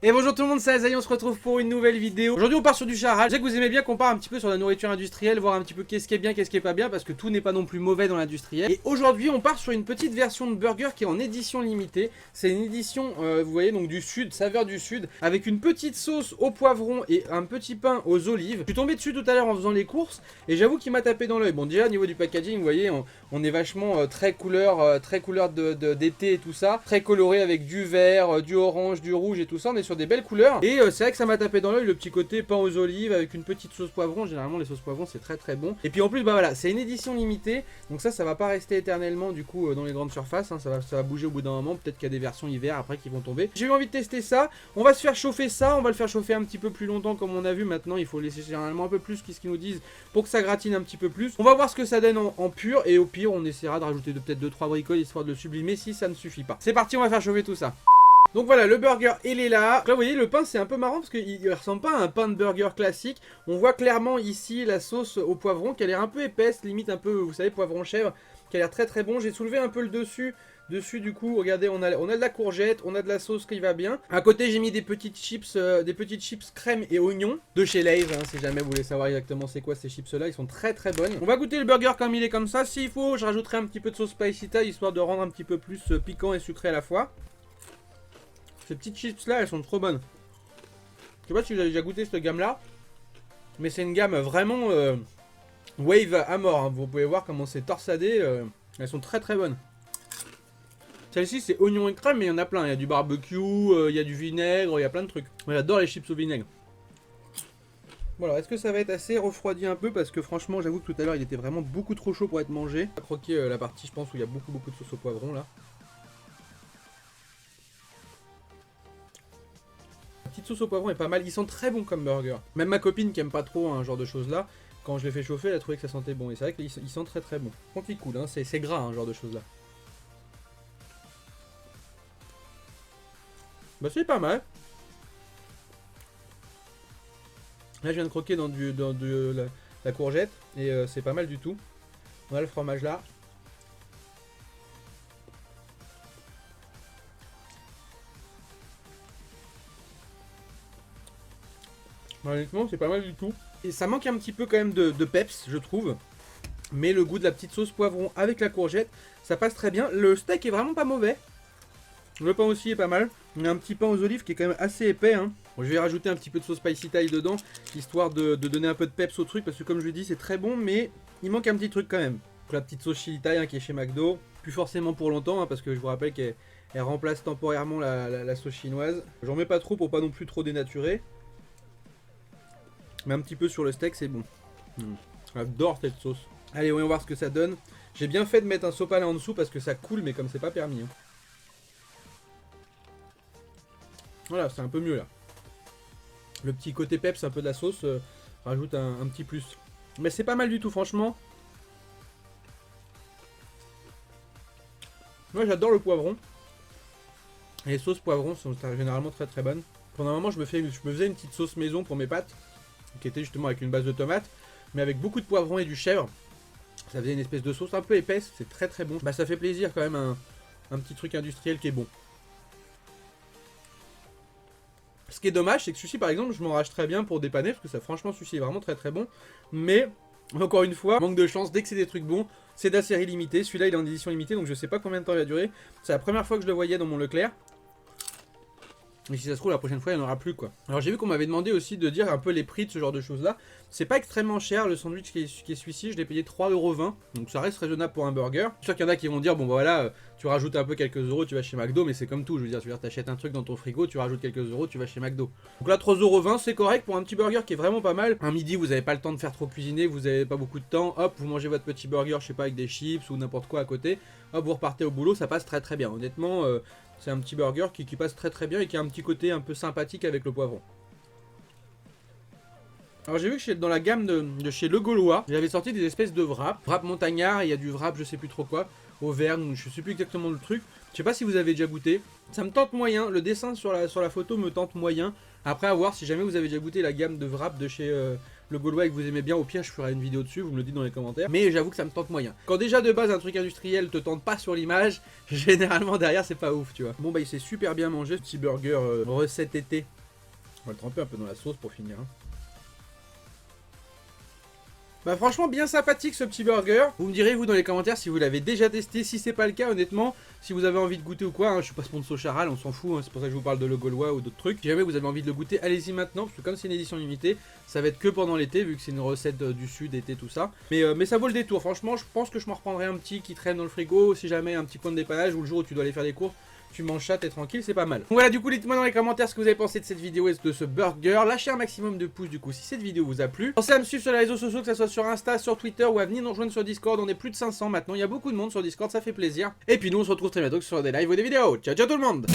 Et bonjour tout le monde, c'est Azaï, on se retrouve pour une nouvelle vidéo. Aujourd'hui on part sur du charral. Je sais que vous aimez bien qu'on part un petit peu sur la nourriture industrielle, voir un petit peu qu'est-ce qui est bien, qu'est-ce qui est pas bien, parce que tout n'est pas non plus mauvais dans l'industriel. Et aujourd'hui on part sur une petite version de burger qui est en édition limitée. C'est une édition, vous voyez, donc du sud, saveur du sud, avec une petite sauce au poivron et un petit pain aux olives. Je suis tombé dessus tout à l'heure en faisant les courses, et j'avoue qu'il m'a tapé dans l'œil. Bon, déjà au niveau du packaging, vous voyez, on est vachement très couleur d'été et tout ça, très coloré avec du vert, du orange, du rouge et tout ça. On est sur des belles couleurs. Et c'est vrai que ça m'a tapé dans l'œil le petit côté pain aux olives avec une petite sauce poivron. Généralement les sauces poivrons c'est très très bon. Et puis en plus bah voilà, c'est une édition limitée. Donc ça va pas rester éternellement du coup dans les grandes surfaces, hein. Ça va bouger au bout d'un moment. Peut-être qu'il y a des versions hiver après qui vont tomber. J'ai eu envie de tester ça. On va se faire chauffer ça. On va le faire chauffer un petit peu plus longtemps comme on a vu. Maintenant il faut laisser généralement un peu plus qu'est-ce qu'ils nous disent pour que ça gratine un petit peu plus. On va voir ce que ça donne en pur. Et au pire on essaiera de rajouter peut-être 2-3 bricoles histoire de le sublimer si ça ne suffit pas. C'est parti, on va faire chauffer tout ça. Donc voilà, le burger il est là. Là vous voyez le pain c'est un peu marrant parce qu'il ressemble pas à un pain de burger classique. On voit clairement ici la sauce au poivron qui a l'air un peu épaisse, limite un peu, vous savez, poivron chèvre, qui a l'air très très bon. J'ai soulevé un peu le dessus du coup, regardez, on a de la courgette, on a de la sauce qui va bien. À côté j'ai mis des petites chips crème et oignon de chez Lay's, hein, si jamais vous voulez savoir exactement c'est quoi ces chips là, ils sont très très bonnes. On va goûter le burger comme il est comme ça. S'il faut, je rajouterai un petit peu de sauce spicy Thai histoire de rendre un petit peu plus piquant et sucré à la fois. Ces petites chips là, elles sont trop bonnes. Je sais pas si vous avez déjà goûté cette gamme là, mais c'est une gamme vraiment wave à mort, hein. Vous pouvez voir comment c'est torsadé, elles sont très très bonnes. Celle-ci c'est oignon et crème, mais il y en a plein. Il y a du barbecue, il y a du vinaigre, il y a plein de trucs. Moi j'adore les chips au vinaigre. Voilà, est-ce que ça va être assez refroidi un peu? Parce que franchement, j'avoue que tout à l'heure il était vraiment beaucoup trop chaud pour être mangé. On va croquer la partie, je pense, où il y a beaucoup de sauce au poivron là. La petite sauce au poivron est pas mal, ils sont très bons comme burger. Même ma copine qui aime pas trop un genre de choses là, quand je l'ai fait chauffer, elle a trouvé que ça sentait bon. Et c'est vrai qu'ils sont très très bons. Quand ils coulent, hein, c'est gras un genre de choses là. Bah c'est pas mal. Là je viens de croquer dans la courgette et c'est pas mal du tout. On a le fromage là. Honnêtement c'est pas mal du tout. Et ça manque un petit peu quand même de peps je trouve. Mais le goût de la petite sauce poivron avec la courgette, ça passe très bien. Le steak est vraiment pas mauvais. Le pain aussi est pas mal. On a un petit pain aux olives qui est quand même assez épais, hein. Bon, je vais rajouter un petit peu de sauce spicy Thai dedans, histoire de donner un peu de peps au truc, parce que comme je l'ai dit, c'est très bon, mais il manque un petit truc quand même. Donc, la petite sauce chili Thai, hein, qui est chez McDo, plus forcément pour longtemps, hein, parce que je vous rappelle qu'elle remplace temporairement la sauce chinoise. J'en mets pas trop pour pas non plus trop dénaturer. Mais un petit peu sur le steak, c'est bon. J'adore cette sauce. Allez, voyons voir ce que ça donne. J'ai bien fait de mettre un sopalin en dessous parce que ça coule, mais comme c'est pas permis, hein. Voilà, c'est un peu mieux là. Le petit côté peps, un peu de la sauce, rajoute un petit plus. Mais c'est pas mal du tout, franchement. Moi j'adore le poivron. Et les sauces poivrons sont généralement très très bonnes. Pendant un moment, je me faisais une petite sauce maison pour mes pâtes, qui était justement avec une base de tomates, mais avec beaucoup de poivrons et du chèvre. Ça faisait une espèce de sauce un peu épaisse, c'est très très bon. Bah ça fait plaisir quand même, un petit truc industriel qui est bon. Ce qui est dommage, c'est que celui-ci par exemple, je m'en rachète très bien pour dépanner, parce que ça franchement celui-ci est vraiment très très bon. Mais, encore une fois, manque de chance, dès que c'est des trucs bons, c'est de la série limitée. Celui-là il est en édition limitée, donc je sais pas combien de temps il va durer. C'est la première fois que je le voyais dans mon Leclerc. Et si ça se trouve, la prochaine fois, il n'y en aura plus, quoi. Alors j'ai vu qu'on m'avait demandé aussi de dire un peu les prix de ce genre de choses-là. C'est pas extrêmement cher, le sandwich qui est celui-ci, je l'ai payé 3,20€. Donc ça reste raisonnable pour un burger. Je suis sûr qu'il y en a qui vont dire, bon bah voilà, tu rajoutes un peu quelques euros, tu vas chez McDo, mais c'est comme tout, je veux dire, t'achètes un truc dans ton frigo, tu rajoutes quelques euros, tu vas chez McDo. Donc là, 3,20€, c'est correct pour un petit burger qui est vraiment pas mal. Un midi, vous n'avez pas le temps de faire trop cuisiner, vous avez pas beaucoup de temps, hop, vous mangez votre petit burger, je sais pas, avec des chips ou n'importe quoi à côté, hop, vous repartez au boulot, ça passe très très bien. Honnêtement, c'est un petit burger qui passe très très bien et qui a un petit côté un peu sympathique avec le poivron. Alors j'ai vu que dans la gamme de chez Le Gaulois, j'avais sorti des espèces de wraps. Wrap montagnard, il y a du wrap je sais plus trop quoi. Auvergne, je sais plus exactement le truc. Je sais pas si vous avez déjà goûté. Ça me tente moyen, le dessin sur la photo me tente moyen. Après à voir si jamais vous avez déjà goûté la gamme de wrap de chez Le Gaulois et que vous aimez bien, au pire je ferai une vidéo dessus, vous me le dites dans les commentaires. Mais j'avoue que ça me tente moyen. Quand déjà de base un truc industriel te tente pas sur l'image, généralement derrière c'est pas ouf tu vois. Bon bah il s'est super bien mangé ce petit burger recette été. On va le tremper un peu dans la sauce pour finir. Hein. Bah franchement bien sympathique ce petit burger. Vous me direz vous dans les commentaires si vous l'avez déjà testé. Si c'est pas le cas honnêtement, si vous avez envie de goûter ou quoi, hein, je suis pas sponsor Charal, on s'en fout, hein, c'est pour ça que je vous parle de Le Gaulois ou d'autres trucs. Si jamais vous avez envie de le goûter, allez-y maintenant, parce que comme c'est une édition limitée, ça va être que pendant l'été, vu que c'est une recette du sud, été, tout ça. Mais ça vaut le détour, franchement je pense que je m'en reprendrai un petit qui traîne dans le frigo, si jamais un petit point de dépannage ou le jour où tu dois aller faire des courses. Tu manges ça, t'es tranquille, c'est pas mal. Donc voilà, du coup, dites-moi dans les commentaires ce que vous avez pensé de cette vidéo et de ce burger. Lâchez un maximum de pouces, du coup, si cette vidéo vous a plu. Pensez à me suivre sur les réseaux sociaux, que ce soit sur Insta, sur Twitter ou à venir nous rejoindre sur Discord. On est plus de 500 maintenant. Il y a beaucoup de monde sur Discord, ça fait plaisir. Et puis nous, on se retrouve très bientôt sur des lives ou des vidéos. Ciao, ciao tout le monde!